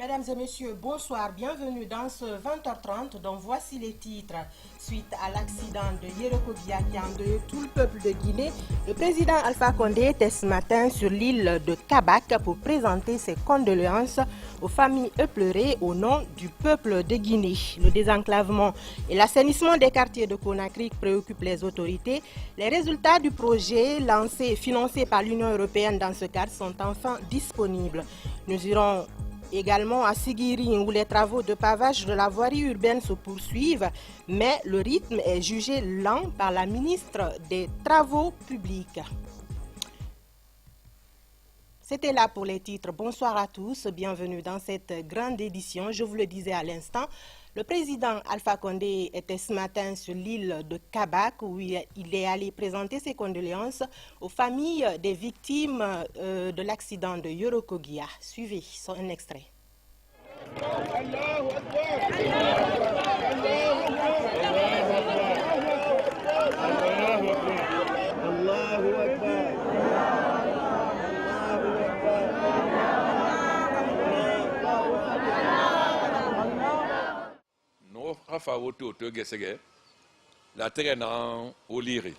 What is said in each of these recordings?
Mesdames et messieurs, bonsoir, bienvenue dans ce 20h30 dont voici les titres. Suite à l'accident de Yérekoguia qui a endeuillé tout le peuple de Guinée, le président Alpha Condé était ce matin sur l'île de Kabak pour présenter ses condoléances aux familles éplorées au nom du peuple de Guinée. Le désenclavement et l'assainissement des quartiers de Conakry préoccupent les autorités. Les résultats du projet lancé et financé par l'Union européenne dans ce cadre sont enfin disponibles. Nous irons également à Sigiri où les travaux de pavage de la voirie urbaine se poursuivent, mais le rythme est jugé lent par la ministre des Travaux publics. C'était là pour les titres. Bonsoir à tous, bienvenue dans cette grande édition. Je vous le disais à l'instant, le président Alpha Condé était ce matin sur l'île de Kabak où il est allé présenter ses condoléances aux familles des victimes de l'accident de Yérekoguia. Suivez un extrait. Rafa woto to gesege la tere na oliri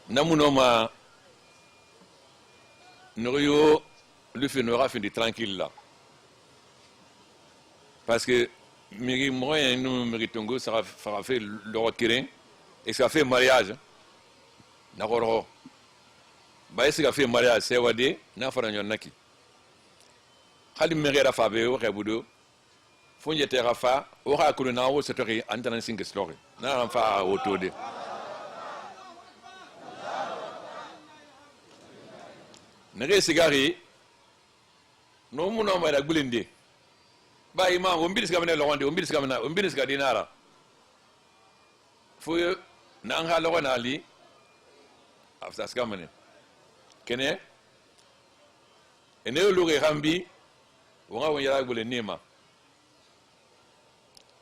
namunoma noyo le fait n'aura fini tranquille là parce que miri moyen nous méritongo ça fera fait le requirin et ça fait mariage nakoro ba ese ka fait mariage c'est wade na fara nyonaki khali miri rafa be o rebudo fonje te rafa o ha kulu na wo setori antana singe story na rafa otode nere sigari no muno ma da gulinde ba imam o mbilis kamene lo wonde o mbilis ka dinara fo na nga lo na ali afsas kamene kene ene lo re hambi wo nga won yara gulinde ma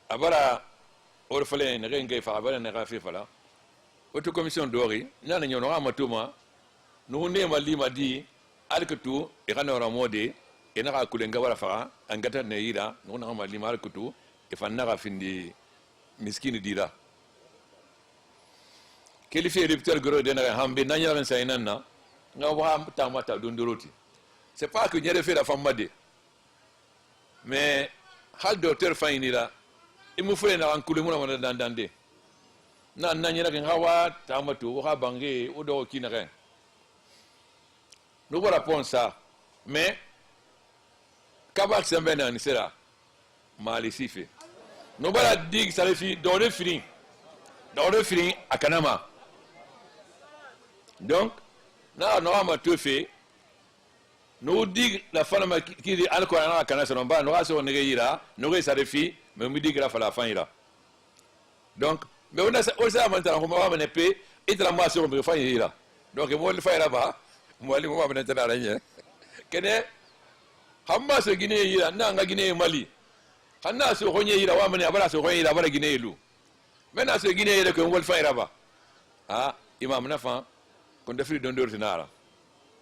abara orfale ne renge fa abara ne rafi fala auto commission dori nyana nyono ma tuma no ne ma lima di alkutu e kana ora mode e na kulenga wala fa angata ne yida no na ma lima alkutu e fa na findi miskini dira kelifi riptel goro de na hambe na nyala sa inanna nga wa tamata dondoroti c'est pas que nyere fait la femme made mais hal docteur fainira imu fule na ankule muna wana dandande na nanyira ke hawa tamatu ha bange o do kinare no wala ponsa mais kabak sembe na nisera mali sife no bala dig salefi do le fini akanama donc na no ama tefe no dig la fana ki di alko na kana so ba no aso ne yira no re salefi mais me dit que la fa la fin là donc mais on a maintenant on va mener paix et la moitié on va faire là donc moi le faire là-bas moi le moi maintenant là rien kene hamma so Guinée yira na nga Guinée Mali hanna so honye yira wa mane abara so honye yira abara Guinée lu maintenant so Guinée yira ko on va faire là-bas ah imam na fa kon defri don dor tinara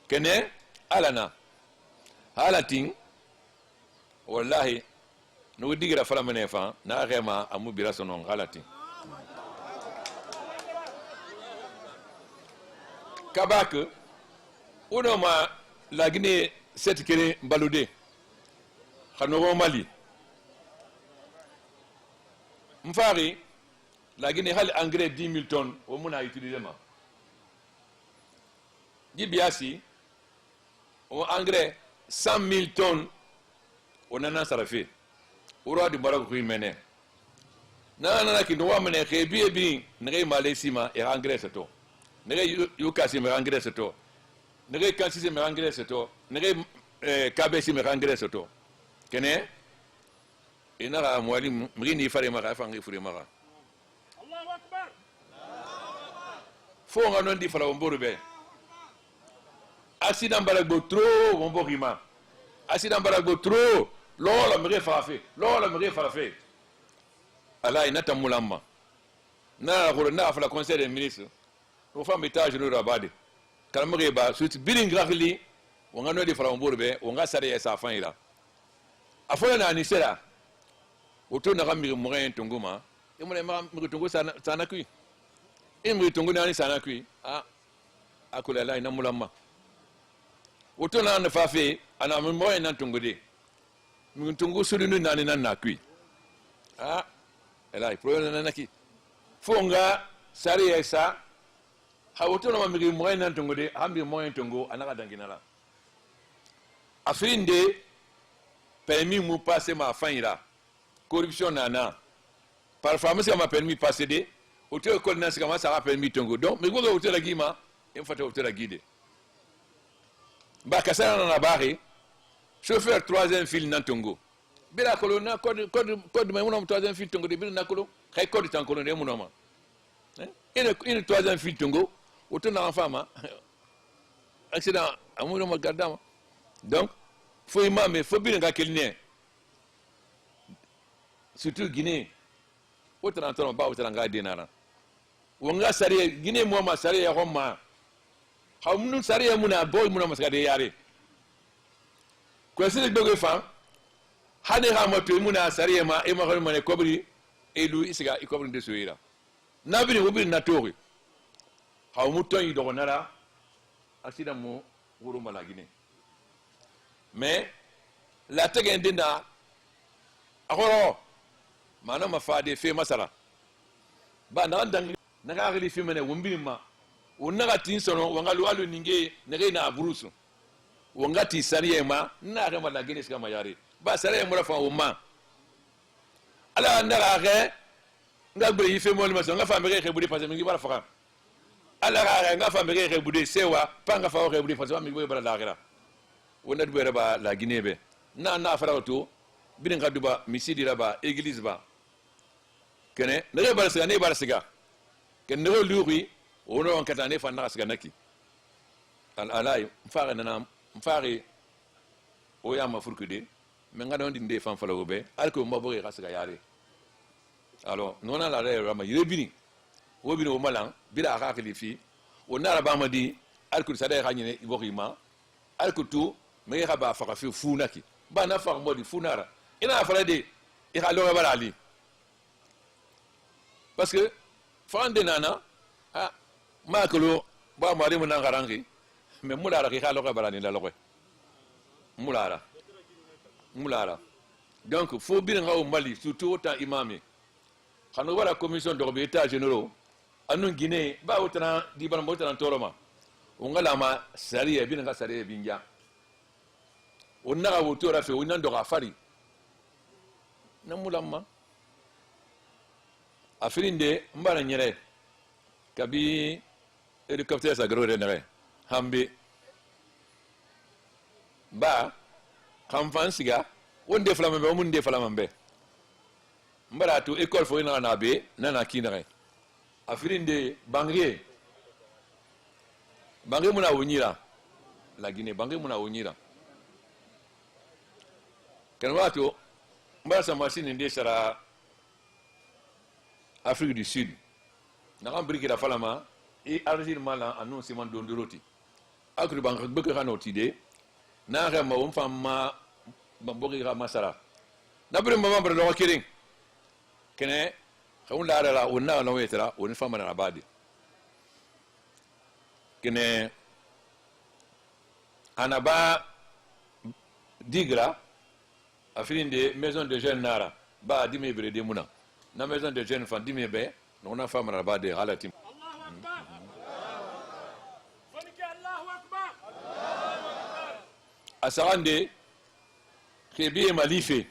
kene alana halatin wallahi no digira fala menefa na rema amu bira sonon galati kabak uno ma la Guinée cette kene balodé khano Mali mfari la Guinée hal engrais 10 000 tonnes au mona utiliser ma dibiasi au engrais 100 000 tonnes on en a sarafé ura di baraku ku mene na ki no wamene ke bi ne malesima e engrais to ne yu kasi me engrais to ne kasi me engrais to ne kabesi me engrais to kene ina ra mwali mrini fare maka fangi fure maka Allahu akbar fo ngano ndi fala womboro be accident baragbo trop womborima accident baragbo trop lola mire farafé ala inata mulamba na ko na fa la conseil des ministres o fa métage no rabade kalmare ba suite biling rakhli wonga no di fara omborbe wonga sare ya sa fanira afola na ni sera oto na kamiri moyen tongoma e mo ma mi tongo sana kui e mi tongo na ni sana kui akula la ina mulama oto na na fafe ana mi moyen na tongo de mi tongo sulu ni na kui elai problème na ki fonga sare ya sa ha oto na mi moyen na tongo de hambi moyen tongo anaka danginala afinde permis mu passer ma fanira corruption nana parfois monsieur m'a permis passer de auto école na sika ma ça permis tongo donc mais go auto la gima il faut auto la guide ba kasana na bari chauffeur 3e fil na tongo bila colonna code mais mon 3e fil tongo de bila na kolo kay code tan kolo de mon ma une 3e fil tongo auto na fama accident amuno ma gardama donc faut imam faut bien ga kelne surtout Guinée autant entendre ba autant ga dinara wonga sariya Guinée mo ma sariya homma hamnu sariya muna boy muna masade yare ko sele doge fam hane ha moto muna sariya ma e ma ko mane kobri elu isiga i kobri de soira nabini wobiri na tori ha mu ton yi dogo nara accident mo wuro mala Guinée mais la tege ndina akoro mana mafade fe masara ba na dangi na ga ri fi mene wumbi ma wonga tin sono wanga lu ninge nege na burusu wonga ti sariye ma na ga mala Guinée ska mayari ba sariye mo rafa umma ala na ga ge nga gbe yi fe mo ma so nga fa mbere ke budi parce mingi bara fa ala ga nga fa mbere ke budi sewa pa nga fa ke budi parce mingi bara la gira wona du ba la Guinée be na fara auto bin ga duba misidi raba église ba kene ne ba siga ne ba siga ken ne luri wono on katane fa na siga naki al alay mfari o ya ma furkude men ga don dinde fan fala obe alko mo bo ga siga yare alors non la rama yrebini wobini o malan bila ka khalifi wona raba madi alko sada ga nyine ibokima alko tu me ga ba fa fi funaki ba na fa modi funara ina fara de ira lo ba ali parce que fande nana makolo ba mari mo na garangi mais mulara ki khalo ka barani la lo mulara donc faut bien nga o Mali surtout autant imami xano wala commission de état généraux anu Guinée ba autant di ban mo tan toroma o ngala ma sariya bin nga sariya binja o na o tora fe o nan do afari namulamma afirinde mbara nyere kabi hélicoptère sa gros renere hambe ba kamfansiga wonde flamambe o munde flamambe mbara to école fo ina na be nana kinere afirinde bangé muna wonyira la Guinée bangé muna wonyira kenwato mbara sa machine ndé sara Afrique du Sud na ambriki la falama et Algérie mala annoncement d'ondoroti akri bank bëgg xano tidé na xema won fama bambogi ra masara na bari mama bar do kiring kene xawun la la wonna no wetara won fama na abadi kene anaba digra afirinde maison de jeunes nara ba dimi brede muna na maison de jeunes fan dimi be non na fama na abadi halati asarande kebiye malife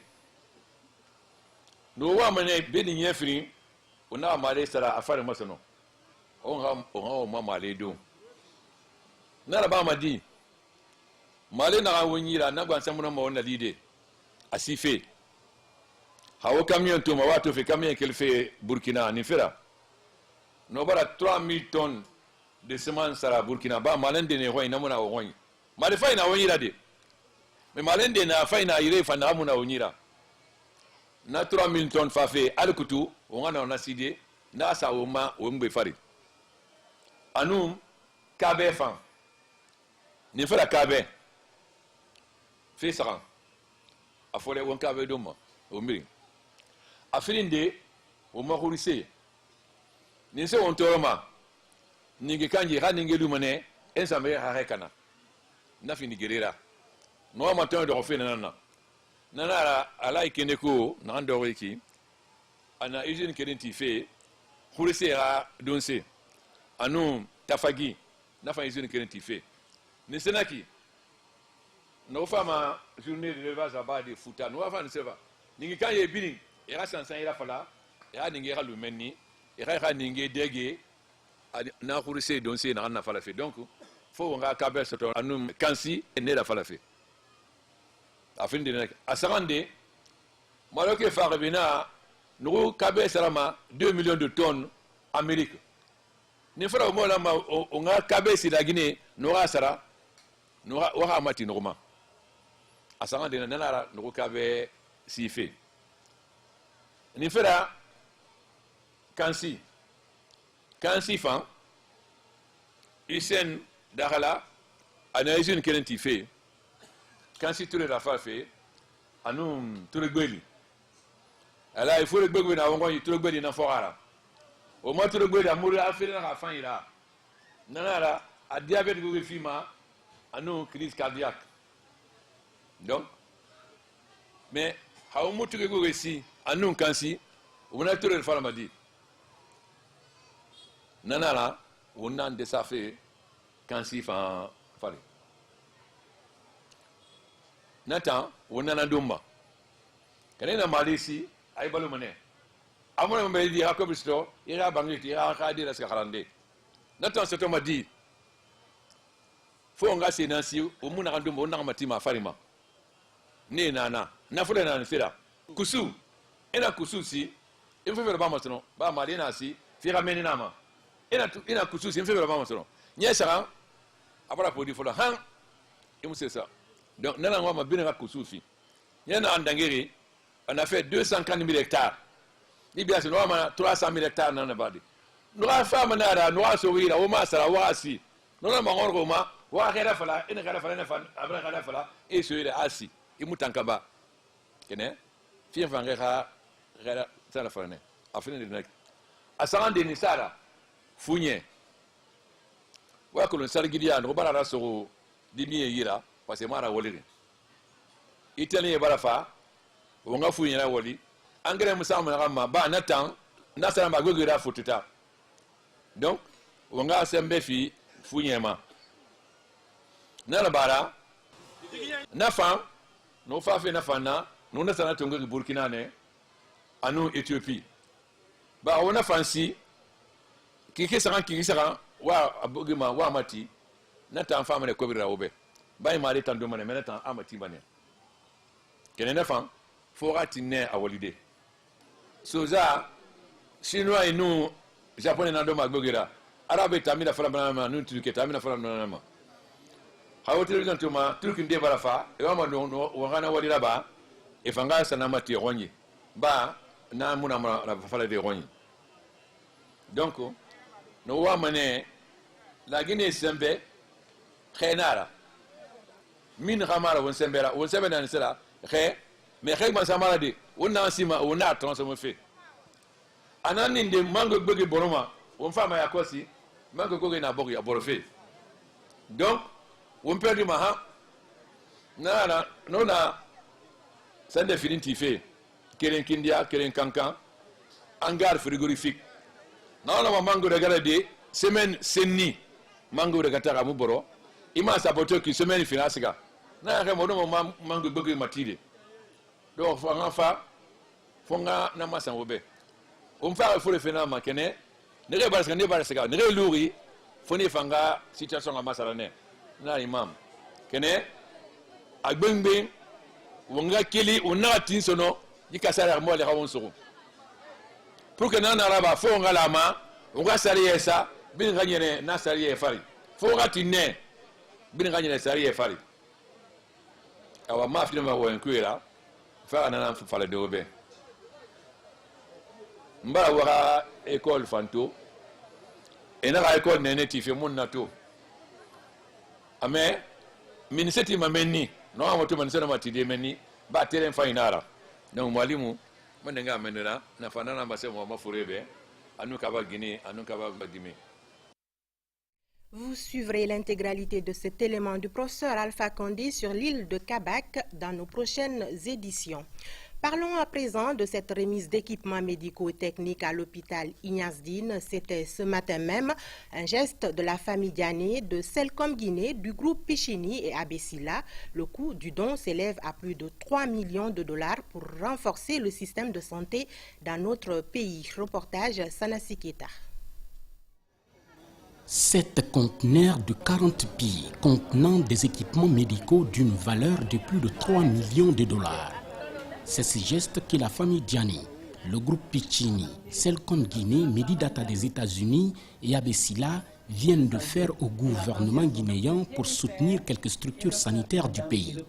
no wa mane beni nyefri ona male sara afare masano on ma male do na ba madi male na wonyira na gwan samuna ma wona lide asife hawo camion to ma wato fe camion kelfe Burkina ni fera no bara 3000 tonnes de semence sara Burkina ba malende ne hoy na muna hoy male fa ina wonyira de mais malende na faina ire fa na muna wonyira na 3000 tonnes fa fe alkutu wona na sidé na sa woma wombe fari anum kabe fa ni fera kabe fe saran a fole won ka be dum o mbiri a filinde o ma hurise ni se on toroma ningi kanji ha ningi lumane en sambe ha rekana na fini gerera no ma tan do fina nana ala ikene ko na ndo wiki ana usine kedenti fe hurise ha donse anu tafagi na fa usine kedenti fe ni senaki no fama journée de l'élevage à bas de Fouta no fa ni seva ningi kanje bini era sansan ira fala ya ningi ha lumeni era ningi dege na hurise donse na fala fe donc fo nga kabel soto anu kansi ne la fala fe afin de asarande maloke farabina nous kabel salama 2 millions de tonnes Amérique ni fara mo la ma on nga kabel si la Guinée no sara no wa mati normal asarande na nara no kabel si fait ni fera kansi fan isen dakala analyse une kelenti fait quand si tout le rafa fait anum tout le gbeli ala il faut le gbeli na wongo tout le gbeli na forara au moins tout le gbeli amuru afiri na fan ira nanara a diabète go fima anu crise cardiaque donc mais hawo mutu go si anu kansi on a tout le fala madi nanara on a desafé kansi fan fale natan wonana dumba kanena malisi ay balu mane amona mbe di hakobisto ira bangiti ira khadi raska kharande natan seto madi fo nga sinansi umuna kandumba onanga matima farima ni nana na fule na nfira kusu ina kusu si imfevera ba masono ba malina si fira menina ma ina kusu si imfevera ba masono nyesara abara podi fola han c'est ça donc nana ngoma binga kusufi yana andangeri on a fait 250 000 hectares ni bien c'est normalement 300 000 hectares nana badi no fama nara no asowira o masara wasi no na mangorgo ma wa khera fala ina khera fala na fa abra khera fala e soira asi imutankaba kene fi fanga khera sala fala ne afine de nek asande ni sara funye wa ko sargidia no bara raso dimi yira parce que mara wolire italien bara fa wonga fu yira woli engrais musa ma ba na tan na sara ma gogira fututa donc wonga sembe fi fu nyema na bara na fa no fa fe na fa na no na sana tongo Burkina ne anu Ethiopie ba wona fansi kiki sara wa abogima wa mati na tan fama ne kobira obe bay mari tan do mane mena tan amati bane kene na fan forati ne awolide soza chinois et nous japonais na do magbogira arabe tamina fala bana nu tuke tamina fala bana ma hawote le tuma truki nde barafa e wa no wangana walira ba e fanga sana mati ronyi ba na muna la fala de ronyi donc no wa mane la Guinée sembe khenara min khamara won sembera won sembe nan sera khe mais khe ma samara de won sima won na transformer fait anani de mango gbege boroma won fama ya kosi mango goge na bogi aborofe donc won perdu ma ha na nona sande fininti fait keren kindia keren kankan hangar frigorifique na mango de garade semaine senni mango de katara muboro ima saboto ki semaine finasiga na re modo mango gbege matide donc fonga na masan wobe on fa fo le fena makene ne re barska ne barska ne re luri foni fanga situation ga masala ne na imam kene agbengbe wonga kili onati sono yikasara mo le rawon soro pour que na raba fo ngala ma onga sariye sa bin ganyene na sariye fari fo gati ne bin ganyene sariye fari awa ma fi ma won kuira fa na fa de obe mbara wara école fanto ena ga école nene ti fi mun nato ame miniseti mameni no amoto man sana matide meni ba telen fainara donc mwalimu mwenga menera na fanana mbase mo mafurebe anu kaba Guinée anu kaba Guinée. Vous suivrez l'intégralité de cet élément du professeur Alpha Condé sur l'île de Kabak dans nos prochaines éditions. Parlons à présent de cette remise d'équipements médicaux et techniques à l'hôpital Ignace Dine. C'était ce matin même un geste de la famille Diané de Selcom Guinée, du groupe Pichini et Abessila. Le coût du don s'élève à plus de 3 millions de dollars pour renforcer le système de santé dans notre pays. Reportage Sanassi Keita. 7 conteneurs de 40 pieds contenant des équipements médicaux d'une valeur de plus de 3 millions de dollars. C'est ce geste que la famille Diané, le groupe Pichini, Selcom Guinée, Medidata des États-Unis et Abessila viennent de faire au gouvernement guinéen pour soutenir quelques structures sanitaires du pays.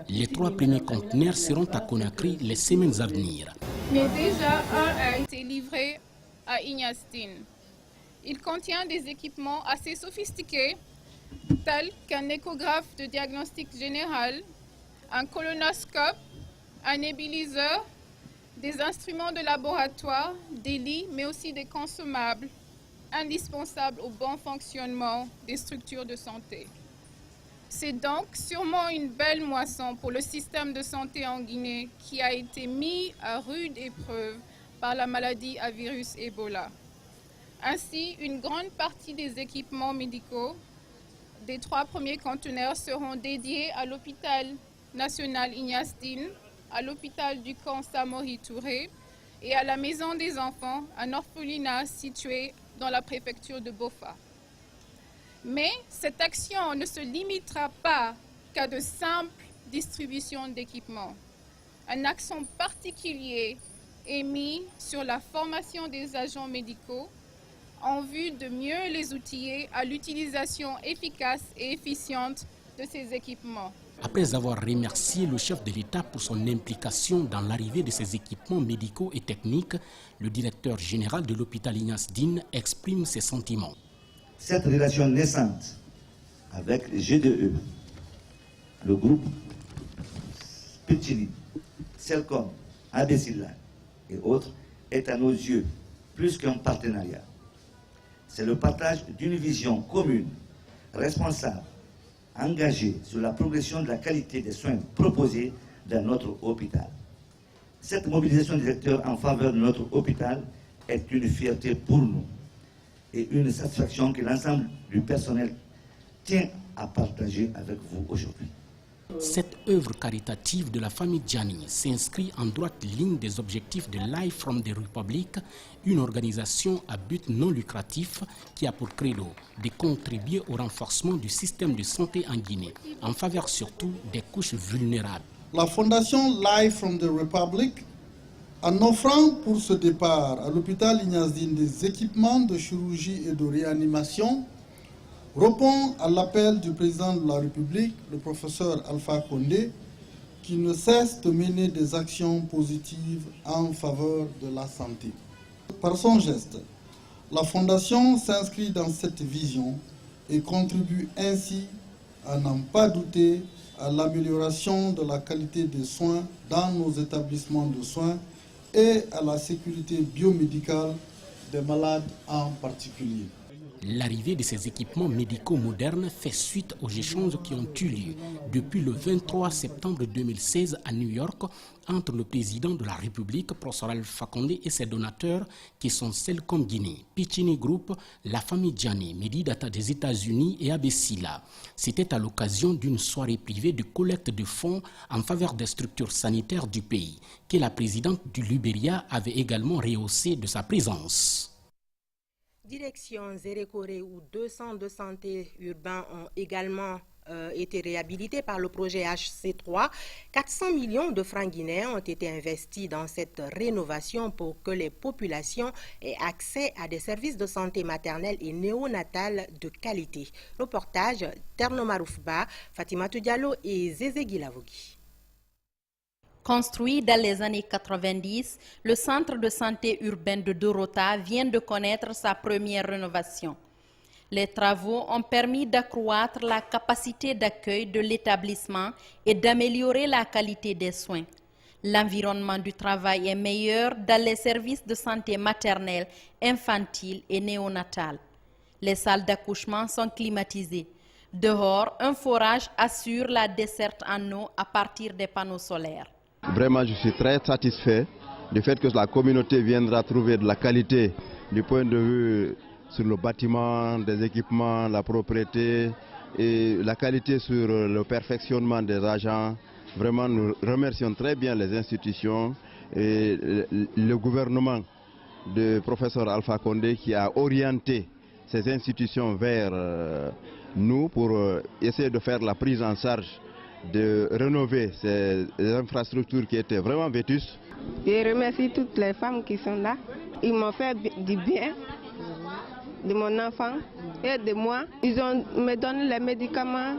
Les 3 premiers conteneurs seront à Conakry les semaines à venir. Mais déjà, un a été livré à Ignace Dine. Il contient des équipements assez sophistiqués, tels qu'un échographe de diagnostic général, un colonoscope, un nébuliseur, des instruments de laboratoire, des lits, mais aussi des consommables indispensables au bon fonctionnement des structures de santé. C'est donc sûrement une belle moisson pour le système de santé en Guinée qui a été mis à rude épreuve par la maladie à virus Ebola. Ainsi, une grande partie des équipements médicaux des 3 premiers conteneurs seront dédiés à l'hôpital national Ignace Dine, à l'hôpital du camp Samori Touré et à la maison des enfants, un orphelinat situé dans la préfecture de Bofa. Mais cette action ne se limitera pas qu'à de simples distributions d'équipements. Un accent particulier est mis sur la formation des agents médicaux en vue de mieux les outiller à l'utilisation efficace et efficiente de ces équipements. Après avoir remercié le chef de l'État pour son implication dans l'arrivée de ces équipements médicaux et techniques, le directeur général de l'hôpital Ignace Dine exprime ses sentiments. Cette relation naissante avec le GDE, le groupe Pichini, Selcom, Abessila et autres est à nos yeux plus qu'un partenariat. C'est le partage d'une vision commune, responsable, engagée sur la progression de la qualité des soins proposés dans notre hôpital. Cette mobilisation des acteurs en faveur de notre hôpital est une fierté pour nous et une satisfaction que l'ensemble du personnel tient à partager avec vous aujourd'hui. Cette œuvre caritative de la famille Diané s'inscrit en droite ligne des objectifs de Life from the Republic, une organisation à but non lucratif qui a pour credo de contribuer au renforcement du système de santé en Guinée, en faveur surtout des couches vulnérables. La fondation Life from the Republic, en offrant pour ce départ à l'hôpital Ignace Dine des équipements de chirurgie et de réanimation, répond à l'appel du président de la République, le professeur Alpha Condé, qui ne cesse de mener des actions positives en faveur de la santé. Par son geste, la Fondation s'inscrit dans cette vision et contribue ainsi, à n'en pas douter, à l'amélioration de la qualité des soins dans nos établissements de soins et à la sécurité biomédicale des malades en particulier. L'arrivée de ces équipements médicaux modernes fait suite aux échanges qui ont eu lieu depuis le 23 septembre 2016 à New York entre le président de la République, professeur Alpha Condé, et ses donateurs qui sont Selcom Guinée, Pichini Group, la famille Diané, Medidata des États-Unis et Abessila. C'était à l'occasion d'une soirée privée de collecte de fonds en faveur des structures sanitaires du pays que la présidente du Libéria avait également rehaussé de sa présence. Direction Zérékoré où 2 centres de santé urbains ont également été réhabilités par le projet HC3. 400 millions de francs guinéens ont été investis dans cette rénovation pour que les populations aient accès à des services de santé maternelle et néonatale de qualité. Reportage Terno Maroufba, Fatimatou Diallo et Zézé Guilavogui. Construit dans les années 90, le centre de santé urbain de Dorota vient de connaître sa première rénovation. Les travaux ont permis d'accroître la capacité d'accueil de l'établissement et d'améliorer la qualité des soins. L'environnement du travail est meilleur dans les services de santé maternelle, infantile et néonatale. Les salles d'accouchement sont climatisées. Dehors, un forage assure la desserte en eau à partir des panneaux solaires. Vraiment, je suis très satisfait du fait que la communauté viendra trouver de la qualité du point de vue sur le bâtiment, des équipements, la propriété et la qualité sur le perfectionnement des agents. Vraiment, nous remercions très bien les institutions et le gouvernement du professeur Alpha Condé qui a orienté ces institutions vers nous pour essayer de faire la prise en charge, de rénover ces infrastructures qui étaient vraiment vétustes. Je remercie toutes les femmes qui sont là. Ils m'ont fait du bien de mon enfant et de moi. Ils me donnent les médicaments,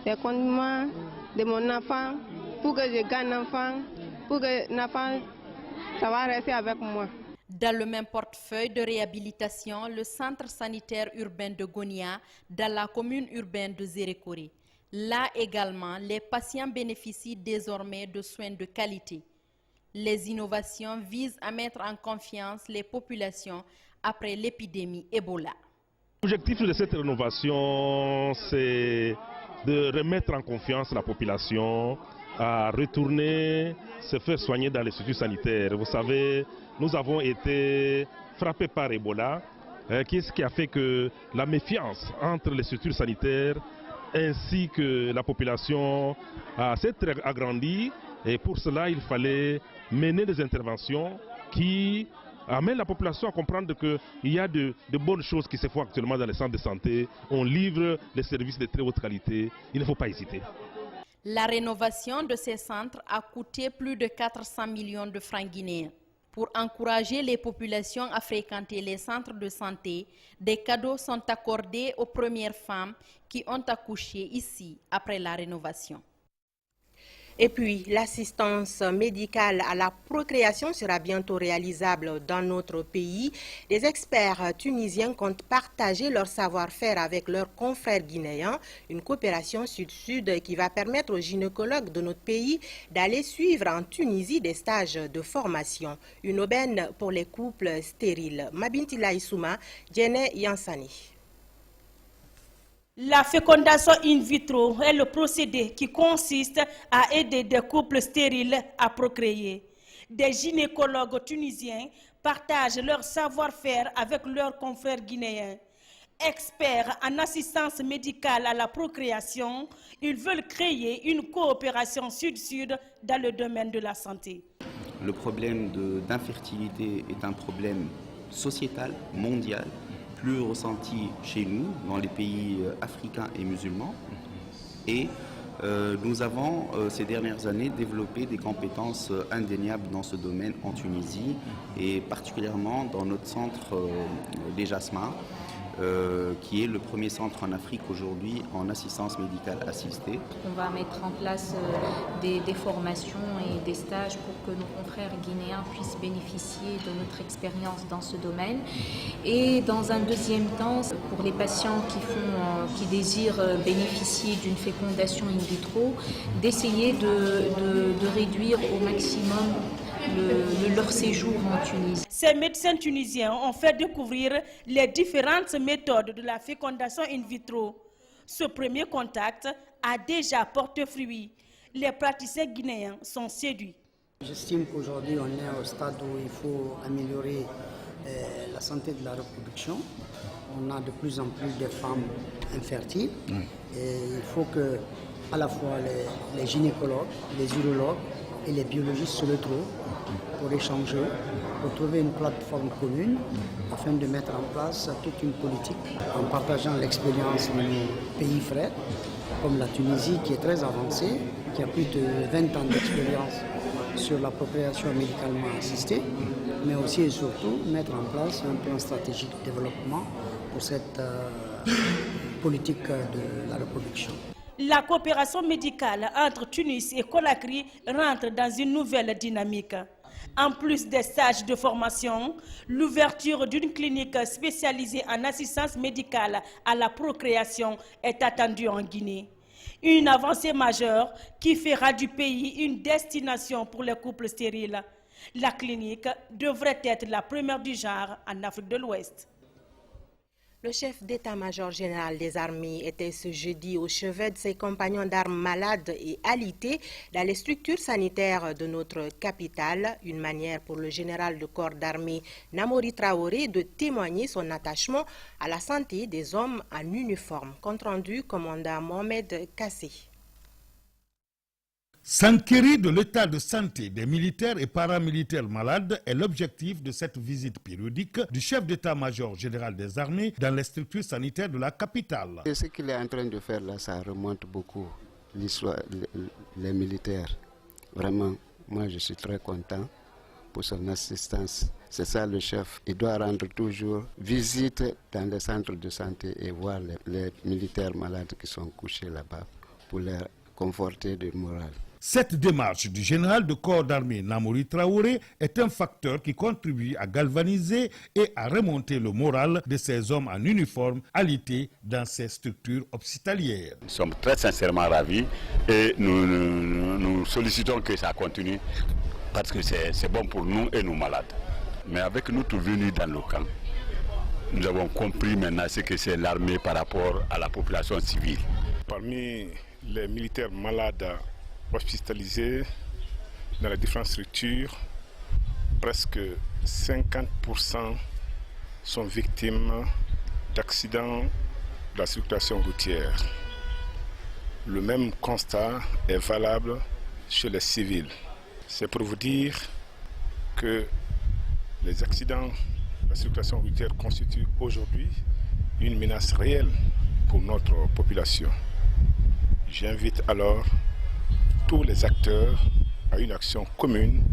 les condiments de mon enfant pour que je gagne un enfant, pour que l'enfant, ça va rester avec moi. Dans le même portefeuille de réhabilitation, le centre sanitaire urbain de Gonia, dans la commune urbaine de Zérékoré. Là également, les patients bénéficient désormais de soins de qualité. Les innovations visent à mettre en confiance les populations après l'épidémie Ebola. L'objectif de cette rénovation, c'est de remettre en confiance la population, à retourner se faire soigner dans les structures sanitaires. Vous savez, nous avons été frappés par Ebola, ce qui a fait que la méfiance entre les structures sanitaires ainsi que la population s'est agrandie. Et pour cela, il fallait mener des interventions qui amènent la population à comprendre qu'il y a de bonnes choses qui se font actuellement dans les centres de santé. On livre des services de très haute qualité. Il ne faut pas hésiter. La rénovation de ces centres a coûté plus de 400 millions de francs guinéens. Pour encourager les populations à fréquenter les centres de santé, des cadeaux sont accordés aux premières femmes qui ont accouché ici après la rénovation. Et puis, l'assistance médicale à la procréation sera bientôt réalisable dans notre pays. Les experts tunisiens comptent partager leur savoir-faire avec leurs confrères guinéens. Une coopération sud-sud qui va permettre aux gynécologues de notre pays d'aller suivre en Tunisie des stages de formation. Une aubaine pour les couples stériles. Mabintila Issouma, Djene Yansani. La fécondation in vitro est le procédé qui consiste à aider des couples stériles à procréer. Des gynécologues tunisiens partagent leur savoir-faire avec leurs confrères guinéens. Experts en assistance médicale à la procréation, ils veulent créer une coopération sud-sud dans le domaine de la santé. Le problème d'infertilité est un problème sociétal, mondial, plus ressenti chez nous, dans les pays africains et musulmans. Et nous avons, ces dernières années, développé des compétences indéniables dans ce domaine en Tunisie et particulièrement dans notre centre des Jasmins, qui est le premier centre en Afrique aujourd'hui en assistance médicale assistée. On va mettre en place des formations et des stages pour que nos confrères guinéens puissent bénéficier de notre expérience dans ce domaine. Et dans un deuxième temps, pour les patients qui désirent bénéficier d'une fécondation in vitro, d'essayer de réduire au maximum leur séjour en Tunisie. Ces médecins tunisiens ont fait découvrir les différentes méthodes de la fécondation in vitro. Ce premier contact a déjà porté fruit. Les praticiens guinéens sont séduits. J'estime qu'aujourd'hui on est au stade où il faut améliorer la santé de la reproduction. On a de plus en plus de femmes infertiles. Et il faut que à la fois les gynécologues, les urologues et les biologistes se retrouvent pour échanger, pour trouver une plateforme commune afin de mettre en place toute une politique en partageant l'expérience de nos pays frères, comme la Tunisie qui est très avancée, qui a plus de 20 ans d'expérience sur la procréation médicalement assistée, mais aussi et surtout mettre en place un plan stratégique de développement pour cette politique de la reproduction. La coopération médicale entre Tunis et Conakry rentre dans une nouvelle dynamique. En plus des stages de formation, l'ouverture d'une clinique spécialisée en assistance médicale à la procréation est attendue en Guinée. Une avancée majeure qui fera du pays une destination pour les couples stériles. La clinique devrait être la première du genre en Afrique de l'Ouest. Le chef d'état-major général des armées était ce jeudi au chevet de ses compagnons d'armes malades et alités dans les structures sanitaires de notre capitale. Une manière pour le général de corps d'armée Namori Traoré de témoigner son attachement à la santé des hommes en uniforme. Compte rendu, commandant Mohamed Kassé. S'enquérir de l'état de santé des militaires et paramilitaires malades est l'objectif de cette visite périodique du chef d'état-major général des armées dans les structures sanitaires de la capitale. Et ce qu'il est en train de faire là, ça remonte beaucoup l'histoire, les militaires. Vraiment, moi je suis très content pour son assistance. C'est ça le chef. Il doit rendre toujours visite dans les centres de santé et voir les militaires malades qui sont couchés là-bas pour les conforter du moral. Cette démarche du général de corps d'armée Namori Traoré est un facteur qui contribue à galvaniser et à remonter le moral de ces hommes en uniforme alités dans ces structures hospitalières. Nous sommes très sincèrement ravis et nous sollicitons que ça continue parce que c'est bon pour nous et nos malades. Mais avec nous tous venus dans le camp, nous avons compris maintenant ce que c'est l'armée par rapport à la population civile. Parmi les militaires malades hospitalisés dans les différentes structures, presque 50% sont victimes d'accidents de la circulation routière. Le même constat est valable chez les civils. C'est pour vous dire que les accidents de la circulation routière constituent aujourd'hui une menace réelle pour notre population. J'invite alors tous les acteurs à une action commune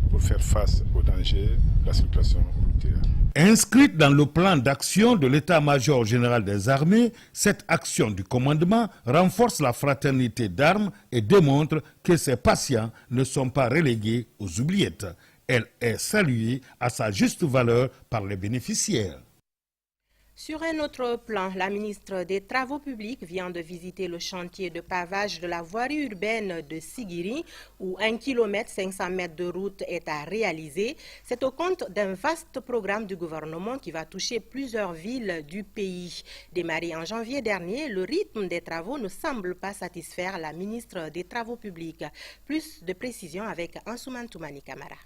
pour faire face aux dangers de la circulation routière. Inscrite dans le plan d'action de l'état-major général des armées, cette action du commandement renforce la fraternité d'armes et démontre que ces patients ne sont pas relégués aux oubliettes. Elle est saluée à sa juste valeur par les bénéficiaires. Sur un autre plan, la ministre des Travaux publics vient de visiter le chantier de pavage de la voirie urbaine de Sigiri, où 1 km 500 mètres de route est à réaliser. C'est au compte d'un vaste programme du gouvernement qui va toucher plusieurs villes du pays. Démarré en janvier dernier, le rythme des travaux ne semble pas satisfaire la ministre des Travaux publics. Plus de précisions avec Ansouman Toumani Kamara.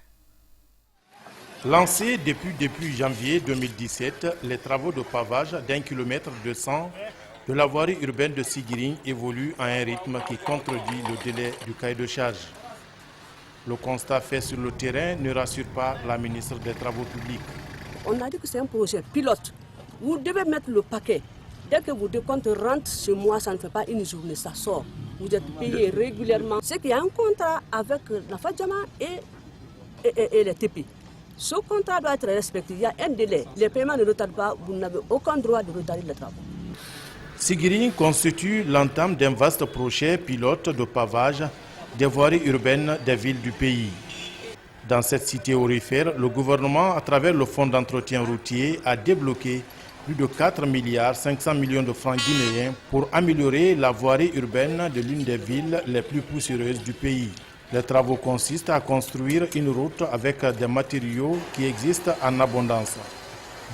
Lancés depuis janvier 2017, les travaux de pavage d'1 km 200 de la voirie urbaine de Sigiri évoluent à un rythme qui contredit le délai du cahier de charge. Le constat fait sur le terrain ne rassure pas la ministre des Travaux publics. On a dit que c'est un projet pilote. Vous devez mettre le paquet. Dès que vos décomptes rentrent ce mois, ça ne fait pas une journée, ça sort. Vous êtes payé régulièrement. C'est qu'il y a un contrat avec la Fadjama et les TP. Ce contrat doit être respecté. Il y a un délai. Les paiements ne retardent pas. Vous n'avez aucun droit de retarder les travaux. Sigiri constitue l'entame d'un vaste projet pilote de pavage des voiries urbaines des villes du pays. Dans cette cité aurifère, le gouvernement, à travers le fonds d'entretien routier, a débloqué plus de 4 milliards 500 millions de francs guinéens pour améliorer la voirie urbaine de l'une des villes les plus poussiéreuses du pays. Les travaux consistent à construire une route avec des matériaux qui existent en abondance.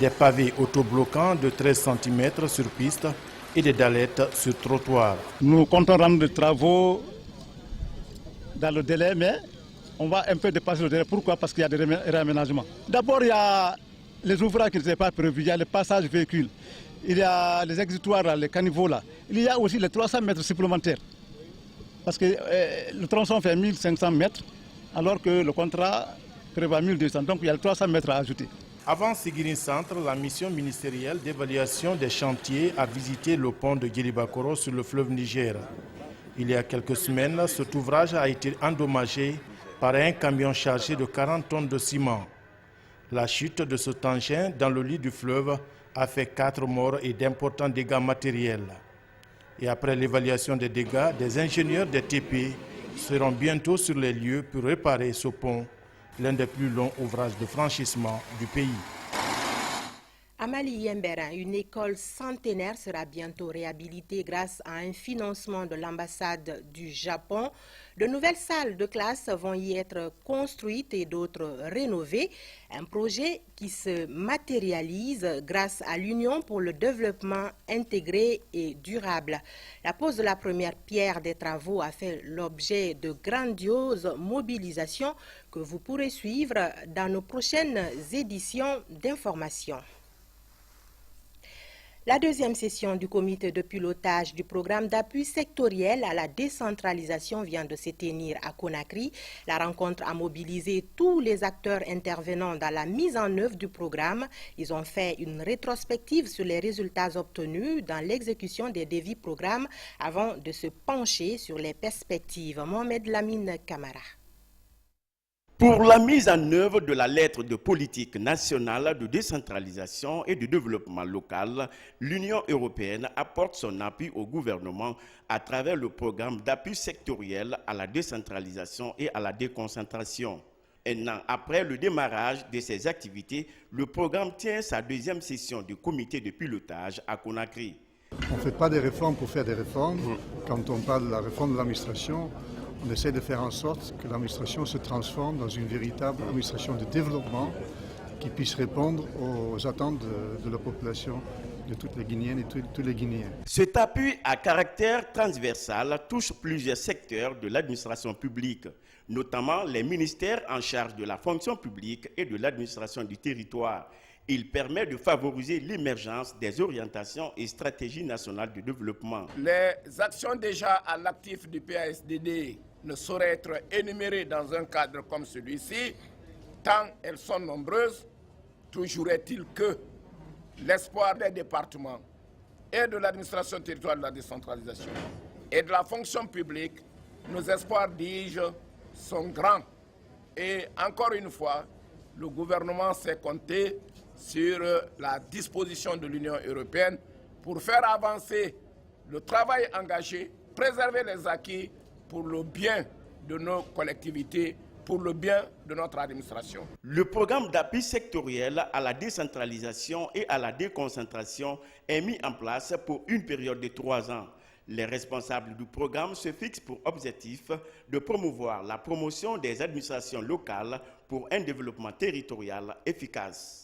Des pavés autobloquants de 13 cm sur piste et des dallettes sur trottoir. Nous comptons rendre des travaux dans le délai, mais on va un peu dépasser le délai. Pourquoi? Parce qu'il y a des réaménagements. D'abord, il y a les ouvrages qui n'étaient pas prévus. Il y a les passages véhicules, il y a les exutoires, les caniveaux là. Il y a aussi les 300 mètres supplémentaires. Parce que le tronçon fait 1500 mètres, alors que le contrat prévoit 1200. Donc il y a 300 mètres à ajouter. Avant Sigiri Centre, la mission ministérielle d'évaluation des chantiers a visité le pont de Guiribakoro sur le fleuve Niger. Il y a quelques semaines, cet ouvrage a été endommagé par un camion chargé de 40 tonnes de ciment. La chute de cet engin dans le lit du fleuve a fait 4 morts et d'importants dégâts matériels. Et après l'évaluation des dégâts, des ingénieurs des TP seront bientôt sur les lieux pour réparer ce pont l'un des plus longs ouvrages de franchissement du pays. À Mali-Yembera, une école centenaire sera bientôt réhabilitée grâce à un financement de l'ambassade du Japon. De nouvelles salles de classe vont y être construites et d'autres rénovées. Un projet qui se matérialise grâce à l'Union pour le développement intégré et durable. La pose de la première pierre des travaux a fait l'objet de grandioses mobilisations que vous pourrez suivre dans nos prochaines éditions d'information. La deuxième session du comité de pilotage du programme d'appui sectoriel à la décentralisation vient de se tenir à Conakry. La rencontre a mobilisé tous les acteurs intervenant dans la mise en œuvre du programme. Ils ont fait une rétrospective sur les résultats obtenus dans l'exécution des défis programmes avant de se pencher sur les perspectives. Mohamed Lamine Camara. Pour la mise en œuvre de la lettre de politique nationale de décentralisation et de développement local, l'Union européenne apporte son appui au gouvernement à travers le programme d'appui sectoriel à la décentralisation et à la déconcentration. Un an après le démarrage de ces activités, le programme tient sa deuxième session du comité de pilotage à Conakry. On ne fait pas des réformes pour faire des réformes. Quand on parle de la réforme de l'administration, on essaie de faire en sorte que l'administration se transforme dans une véritable administration de développement qui puisse répondre aux attentes de la population, de toutes les Guinéennes et tous les Guinéens. Cet appui à caractère transversal touche plusieurs secteurs de l'administration publique, notamment les ministères en charge de la fonction publique et de l'administration du territoire. Il permet de favoriser l'émergence des orientations et stratégies nationales de développement. Les actions déjà à l'actif du PASDD ne sauraient être énumérées dans un cadre comme celui-ci, tant elles sont nombreuses. Toujours est-il que l'espoir des départements et de l'administration territoriale de la décentralisation et de la fonction publique, nos espoirs, dis-je, sont grands. Et encore une fois, le gouvernement s'est compté sur la disposition de l'Union européenne pour faire avancer le travail engagé, préserver les acquis pour le bien de nos collectivités, pour le bien de notre administration. Le programme d'appui sectoriel à la décentralisation et à la déconcentration est mis en place pour une période de 3 ans. Les responsables du programme se fixent pour objectif de promouvoir la promotion des administrations locales pour un développement territorial efficace.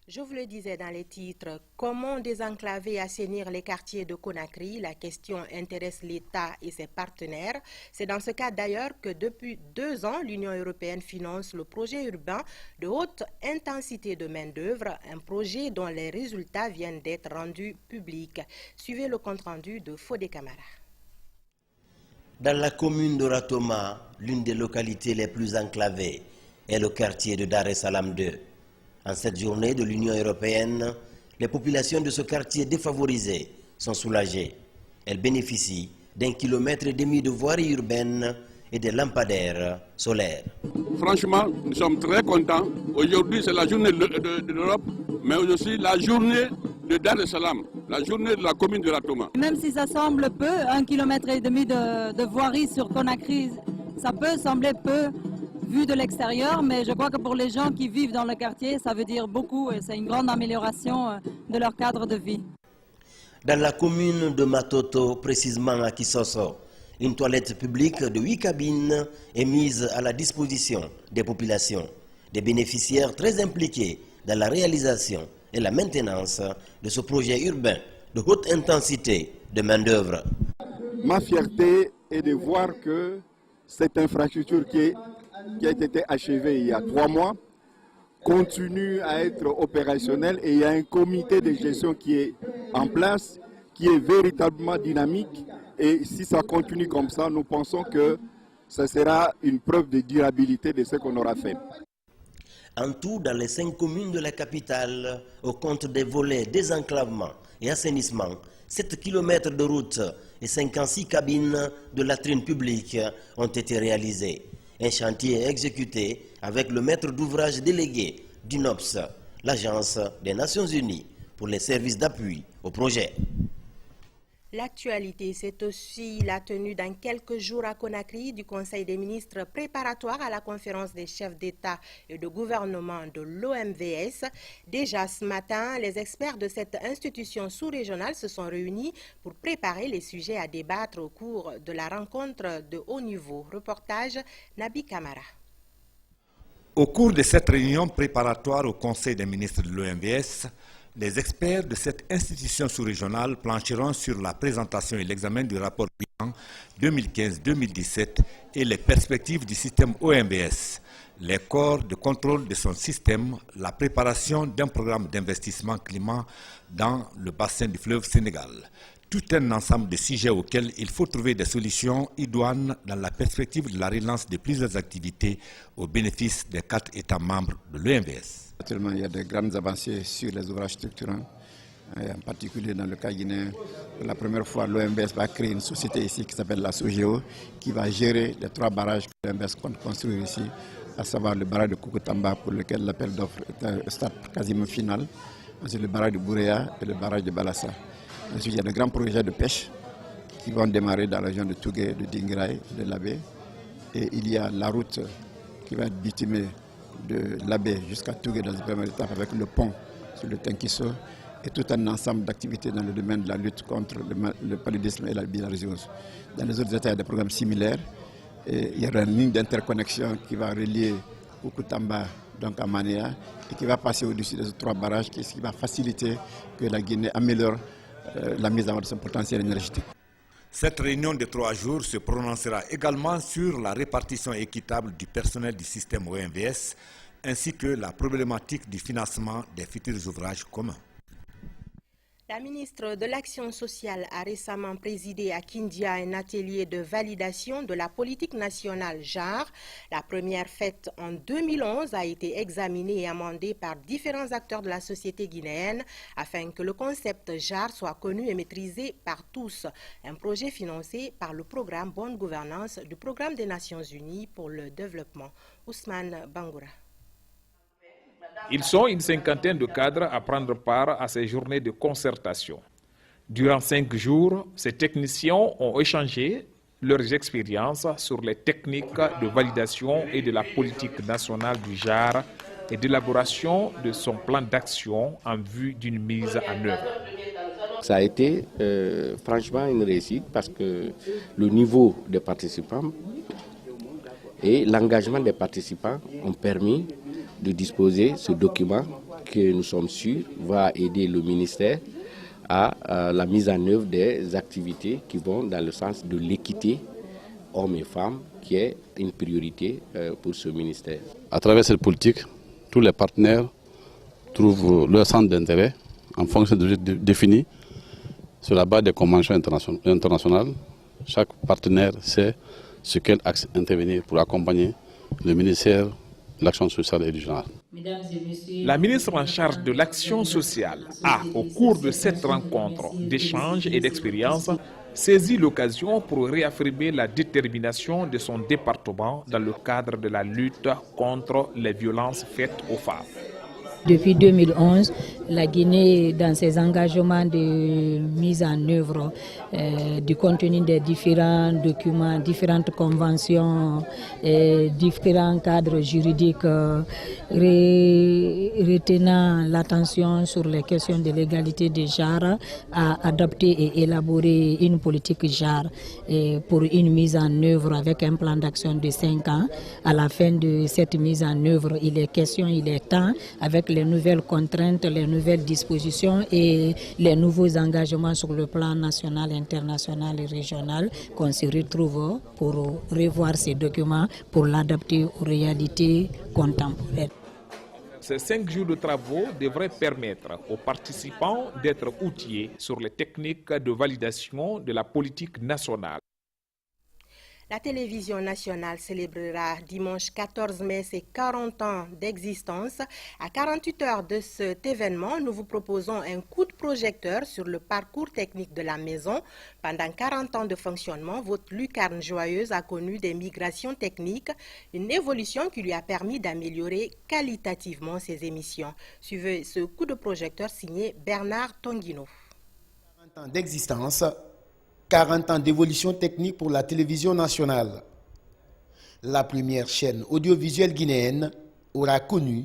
Je vous le disais dans les titres, comment désenclaver et assainir les quartiers de Conakry? La question intéresse l'État et ses partenaires. C'est dans ce cadre d'ailleurs que depuis 2 ans, l'Union européenne finance le projet urbain de haute intensité de main-d'œuvre, un projet dont les résultats viennent d'être rendus publics. Suivez le compte-rendu de Fodé Camara. Dans la commune de Ratoma, l'une des localités les plus enclavées est le quartier de Dar es Salaam 2. En cette journée de l'Union européenne, les populations de ce quartier défavorisé sont soulagées. Elles bénéficient d'1,5 km de voirie urbaine et de lampadaires solaires. Franchement, nous sommes très contents. Aujourd'hui, c'est la journée de l'Europe, mais aussi la journée de Dar es Salaam, la journée de la commune de Ratoma. Même si ça semble peu, 1,5 km de voirie sur Conakry, ça peut sembler peu vu de l'extérieur, mais je crois que pour les gens qui vivent dans le quartier, ça veut dire beaucoup et c'est une grande amélioration de leur cadre de vie. Dans la commune de Matoto, précisément à Kisoso, une toilette publique de 8 cabines est mise à la disposition des populations, des bénéficiaires très impliqués dans la réalisation et la maintenance de ce projet urbain de haute intensité de main-d'œuvre. Ma fierté est de voir que cette infrastructure qui a été achevée il y a 3 mois continue à être opérationnelle et il y a un comité de gestion qui est en place, qui est véritablement dynamique et si ça continue comme ça, nous pensons que ce sera une preuve de durabilité de ce qu'on aura fait. En tout, dans les 5 communes de la capitale, au compte des volets désenclavement et assainissement, 7 km de route et 56 cabines de latrines publiques ont été réalisées. Un chantier exécuté avec le maître d'ouvrage délégué d'UNOPS, l'Agence des Nations Unies pour les services d'appui au projet. L'actualité, c'est aussi la tenue dans quelques jours à Conakry du Conseil des ministres préparatoire à la conférence des chefs d'État et de gouvernement de l'OMVS. Déjà ce matin, les experts de cette institution sous-régionale se sont réunis pour préparer les sujets à débattre au cours de la rencontre de haut niveau. Reportage Nabi Kamara. Au cours de cette réunion préparatoire au Conseil des ministres de l'OMVS, les experts de cette institution sous-régionale plancheront sur la présentation et l'examen du rapport bilan 2015-2017 et les perspectives du système OMVS, les corps de contrôle de son système, la préparation d'un programme d'investissement climat dans le bassin du fleuve Sénégal. Tout un ensemble de sujets auxquels il faut trouver des solutions idoines dans la perspective de la relance de plusieurs activités au bénéfice des 4 États membres de l'OMVS. Actuellement, il y a de grandes avancées sur les ouvrages structurants, en particulier dans le cas guinéen. Pour la première fois, l'OMVS va créer une société ici qui s'appelle la SOGEO, qui va gérer les 3 barrages que l'OMVS compte construire ici, à savoir le barrage de Koukotamba, pour lequel l'appel d'offres est à un stade quasiment final, ensuite le barrage de Bouréa et le barrage de Balassa. Ensuite, il y a de grands projets de pêche qui vont démarrer dans la région de Tougué, de Dingraï, de Labé. Et il y a la route qui va être bitumée de Labé jusqu'à Tougué dans une première étape avec le pont sur le Tenkiso et tout un ensemble d'activités dans le domaine de la lutte contre le paludisme et la bilharziose. Dans les autres États, il y a des programmes similaires. Et il y aura une ligne d'interconnexion qui va relier Koukotamba donc à Manéa et qui va passer au-dessus des 3 barrages, qui va faciliter que la Guinée améliore la mise en œuvre de son potentiel énergétique. Cette réunion de 3 jours se prononcera également sur la répartition équitable du personnel du système OMVS ainsi que la problématique du financement des futurs ouvrages communs. La ministre de l'Action sociale a récemment présidé à Kindia un atelier de validation de la politique nationale JAR. La première faite en 2011 a été examinée et amendée par différents acteurs de la société guinéenne afin que le concept JAR soit connu et maîtrisé par tous. Un projet financé par le programme Bonne Gouvernance du Programme des Nations Unies pour le développement. Ousmane Bangoura. Ils sont une cinquantaine de cadres à prendre part à ces journées de concertation. Durant 5 jours, ces techniciens ont échangé leurs expériences sur les techniques de validation et de la politique nationale du JAR et d'élaboration de son plan d'action en vue d'une mise en œuvre. Ça a été franchement une réussite parce que le niveau des participants et l'engagement des participants ont permis de disposer de ce document que nous sommes sûrs va aider le ministère à la mise en œuvre des activités qui vont dans le sens de l'équité hommes et femmes, qui est une priorité pour ce ministère. À travers cette politique, tous les partenaires trouvent leur centre d'intérêt en fonction de définis sur la base des conventions internationales. Chaque partenaire sait sur quel axe intervenir pour accompagner le ministère l'action sociale et du genre. La ministre en charge de l'action sociale a, au cours de cette rencontre d'échanges et d'expériences, saisi l'occasion pour réaffirmer la détermination de son département dans le cadre de la lutte contre les violences faites aux femmes. Depuis 2011, la Guinée, dans ses engagements de mise en œuvre du contenu des différents documents, différentes conventions, différents cadres juridiques, retenant l'attention sur les questions de l'égalité des genres, a adopté et élaboré une politique genre pour une mise en œuvre avec un plan d'action de 5 ans. À la fin de cette mise en œuvre, il est question, il est temps, avec les nouvelles contraintes, les nouvelles dispositions et les nouveaux engagements sur le plan national, international et régional, qu'on se retrouve pour revoir ces documents, pour l'adapter aux réalités contemporaines. Ces 5 jours de travaux devraient permettre aux participants d'être outillés sur les techniques de validation de la politique nationale. La télévision nationale célébrera dimanche 14 mai ses 40 ans d'existence. À 48 heures de cet événement, nous vous proposons un coup de projecteur sur le parcours technique de la maison. Pendant 40 ans de fonctionnement, votre lucarne joyeuse a connu des migrations techniques, une évolution qui lui a permis d'améliorer qualitativement ses émissions. Suivez ce coup de projecteur signé Bernard Tonguino. 40 ans d'existence, 40 ans d'évolution technique pour la télévision nationale. La première chaîne audiovisuelle guinéenne aura connu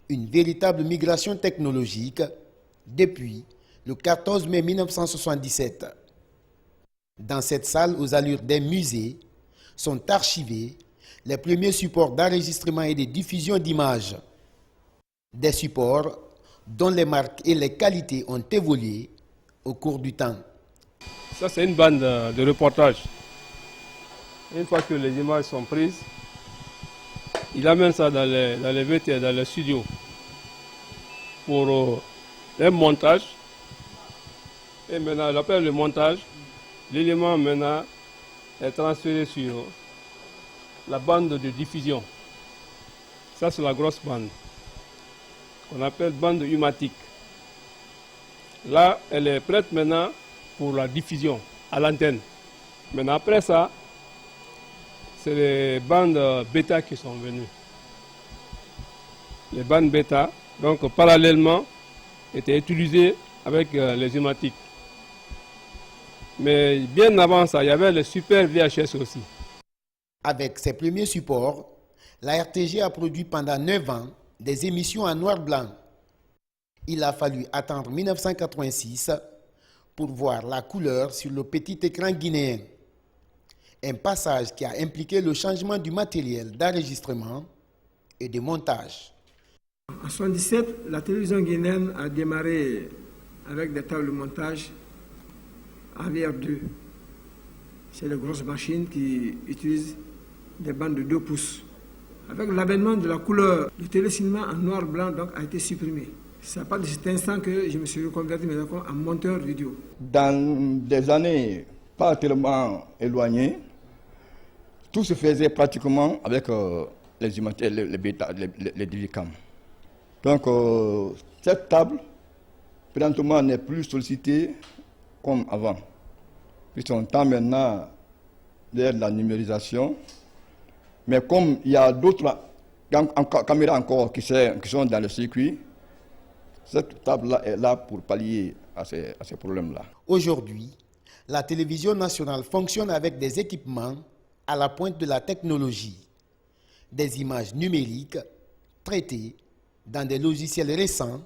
une véritable migration technologique depuis le 14 mai 1977. Dans cette salle aux allures d'un musée sont archivés les premiers supports d'enregistrement et de diffusion d'images. Des supports dont les marques et les qualités ont évolué au cours du temps. Ça, c'est une bande de reportage. Une fois que les images sont prises, il amène ça dans les VT, dans les studios, pour un montage. Et maintenant, après le montage, l'élément maintenant est transféré sur la bande de diffusion. Ça, c'est la grosse bande, qu'on appelle bande humatique. Là, elle est prête maintenant pour la diffusion à l'antenne. Maintenant, après ça, c'est les bandes bêta qui sont venues. Les bandes bêta, donc parallèlement, étaient utilisées avec les humatiques. Mais bien avant ça, il y avait les super VHS aussi. Avec ses premiers supports, la RTG a produit pendant 9 ans des émissions en noir-blanc. Il a fallu attendre 1986 pour voir la couleur sur le petit écran guinéen. Un passage qui a impliqué le changement du matériel d'enregistrement et de montage. En 1977, la télévision guinéenne a démarré avec des tables de montage AVR2. C'est les grosses machines qui utilisent des bandes de 2 pouces. Avec l'avènement de la couleur, le télécinéma en noir-blanc donc, a été supprimé. C'est à partir de cet instant que je me suis reconverti en monteur vidéo. Dans des années pas tellement éloignées, tout se faisait pratiquement avec les Digicam. Donc cette table, présentement, n'est plus sollicitée comme avant. Puisqu'on tend maintenant vers la numérisation. Mais comme il y a d'autres caméras encore qui sont dans le circuit, cette table-là est là pour pallier à ces problèmes-là. Aujourd'hui, la télévision nationale fonctionne avec des équipements à la pointe de la technologie. Des images numériques traitées dans des logiciels récents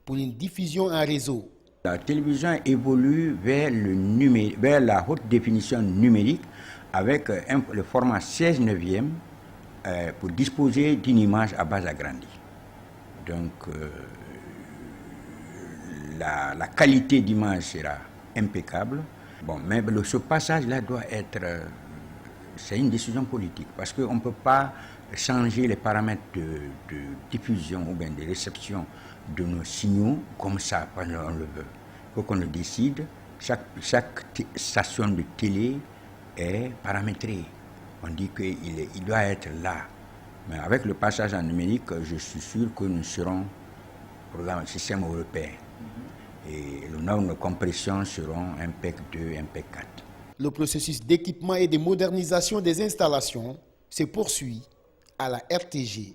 pour une diffusion en réseau. La télévision évolue vers la haute définition numérique avec le format 16/9 pour disposer d'une image à base agrandie. Donc, la qualité d'image sera impeccable. Bon, mais ce passage-là doit être... c'est une décision politique parce qu'on ne peut pas changer les paramètres de diffusion ou bien de réception de nos signaux comme ça, on le veut. Il faut qu'on le décide. Chaque station de télé est paramétrée. On dit qu'il doit être là. Mais avec le passage en numérique, je suis sûr que nous serons pour le système européen. Et les normes de compression seront MPEG 2, MPEG 4. Le processus d'équipement et de modernisation des installations se poursuit à la RTG.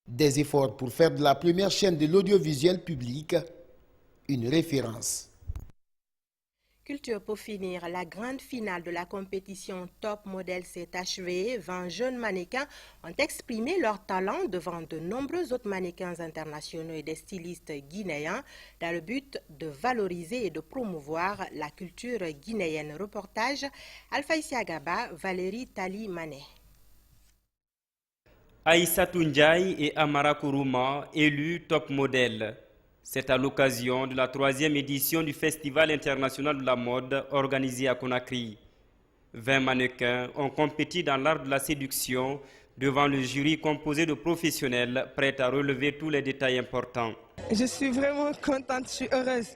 Des efforts pour faire de la première chaîne de l'audiovisuel public une référence. Culture pour finir, la grande finale de la compétition Top Model s'est achevée. 20 jeunes mannequins ont exprimé leur talent devant de nombreux autres mannequins internationaux et des stylistes guinéens dans le but de valoriser et de promouvoir la culture guinéenne. Reportage Alpha Isiagaba, Valérie Tali Mané. Aïssatou Ndiaye et Amara Kourouma, élus Top Model. C'est à l'occasion de la 3e édition du Festival international de la mode organisé à Conakry. 20 mannequins ont compéti dans l'art de la séduction devant le jury composé de professionnels prêts à relever tous les détails importants. Je suis vraiment contente, je suis heureuse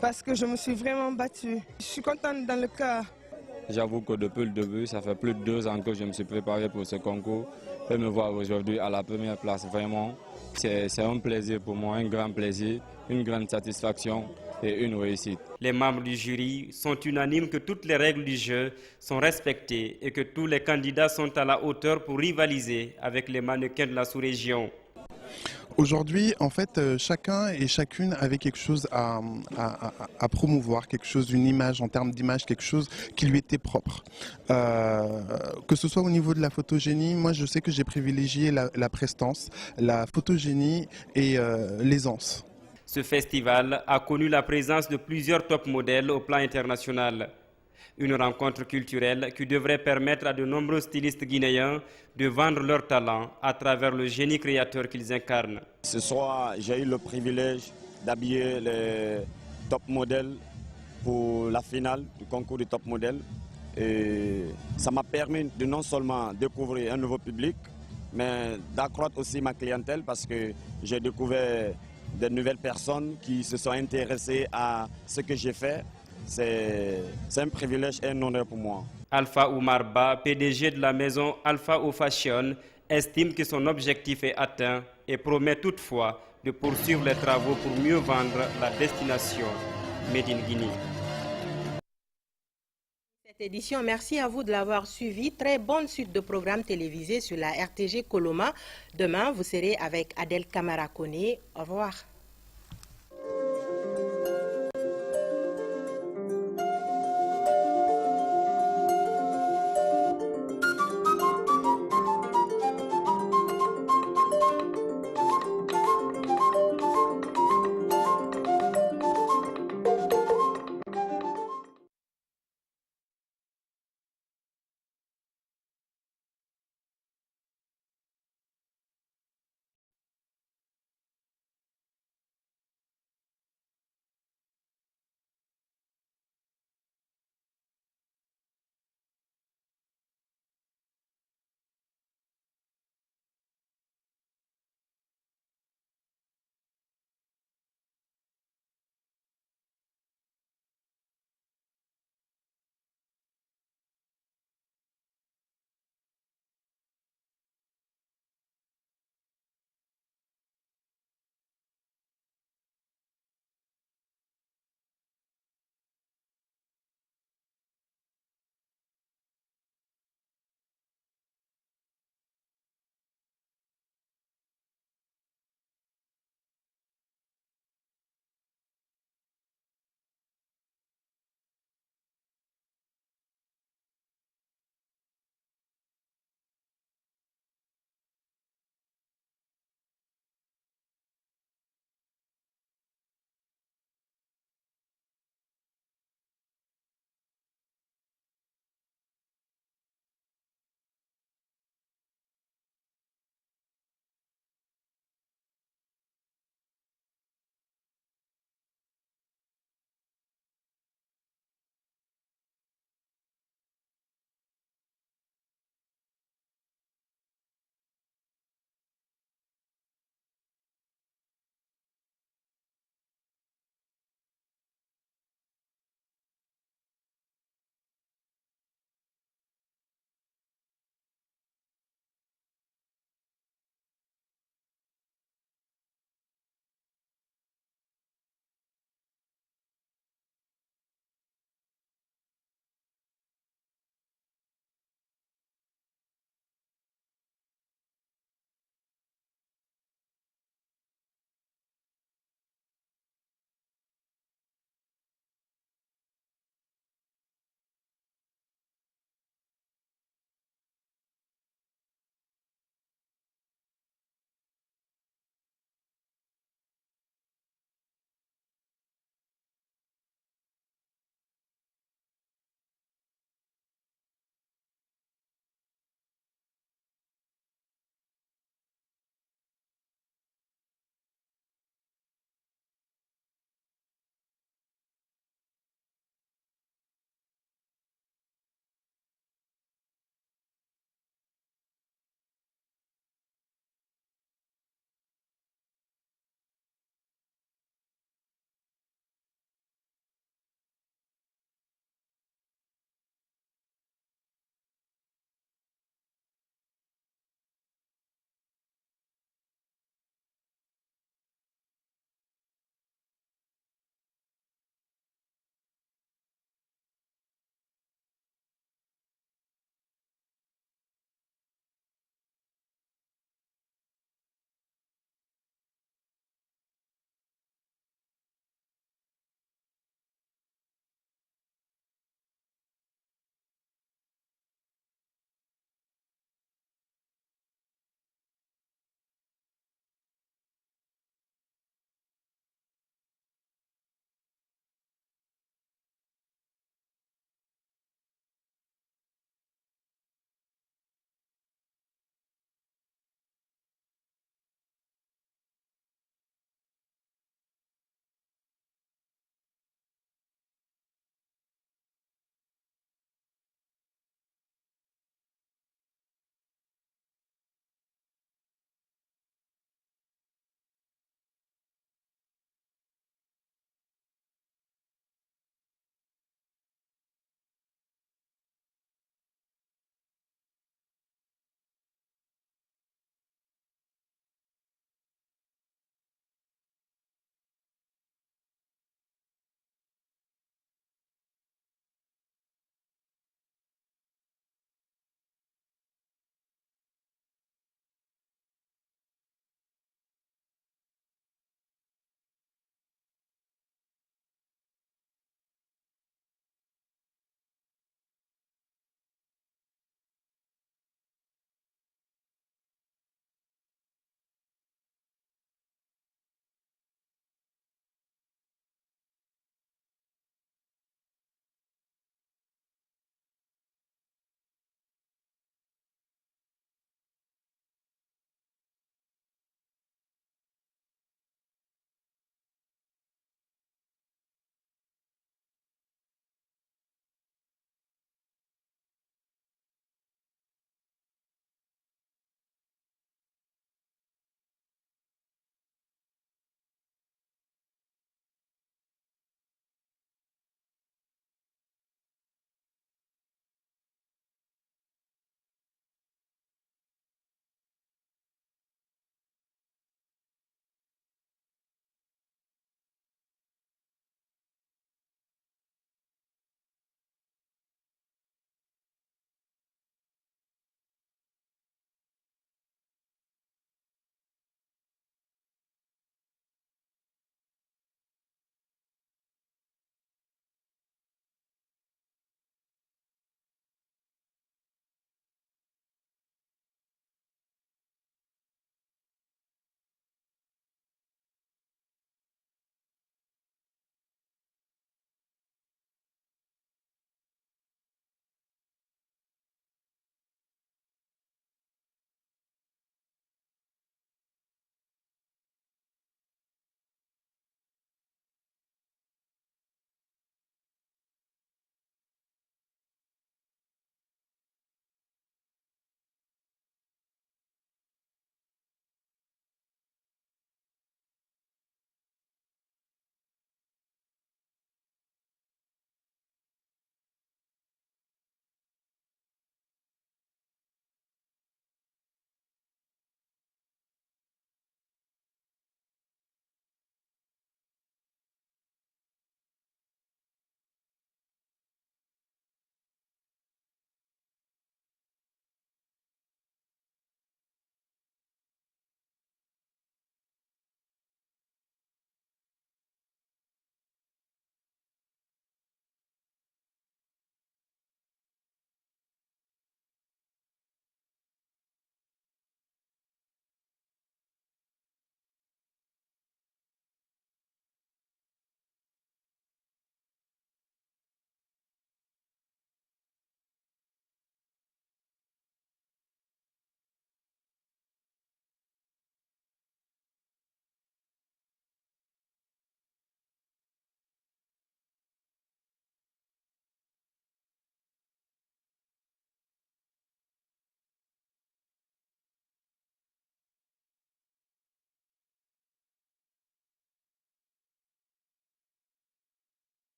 parce que je me suis vraiment battue. Je suis contente dans le cœur. J'avoue que depuis le début, ça fait plus de 2 ans que je me suis préparé pour ce concours. Et me voir aujourd'hui à la première place, vraiment, c'est un plaisir pour moi, un grand plaisir, une grande satisfaction et une réussite. Les membres du jury sont unanimes que toutes les règles du jeu sont respectées et que tous les candidats sont à la hauteur pour rivaliser avec les mannequins de la sous-région. Aujourd'hui, en fait, chacun et chacune avait quelque chose à promouvoir, quelque chose, une image, en termes d'image, quelque chose qui lui était propre. Que ce soit au niveau de la photogénie, moi je sais que j'ai privilégié la prestance, la photogénie et l'aisance. Ce festival a connu la présence de plusieurs top modèles au plan international. Une rencontre culturelle qui devrait permettre à de nombreux stylistes guinéens de vendre leur talent à travers le génie créateur qu'ils incarnent. Ce soir, j'ai eu le privilège d'habiller les top modèles pour la finale du concours du top modèle. Et ça m'a permis de non seulement découvrir un nouveau public, mais d'accroître aussi ma clientèle parce que j'ai découvert de nouvelles personnes qui se sont intéressées à ce que j'ai fait. C'est un privilège et un honneur pour moi. Alpha Oumar Ba, PDG de la maison Alpha O Fashion, estime que son objectif est atteint et promet toutefois de poursuivre les travaux pour mieux vendre la destination Made in Guinée. Cette édition, merci à vous de l'avoir suivi. Très bonne suite de programmes télévisés sur la RTG Coloma. Demain, vous serez avec Adel Kamara Koné. Au revoir.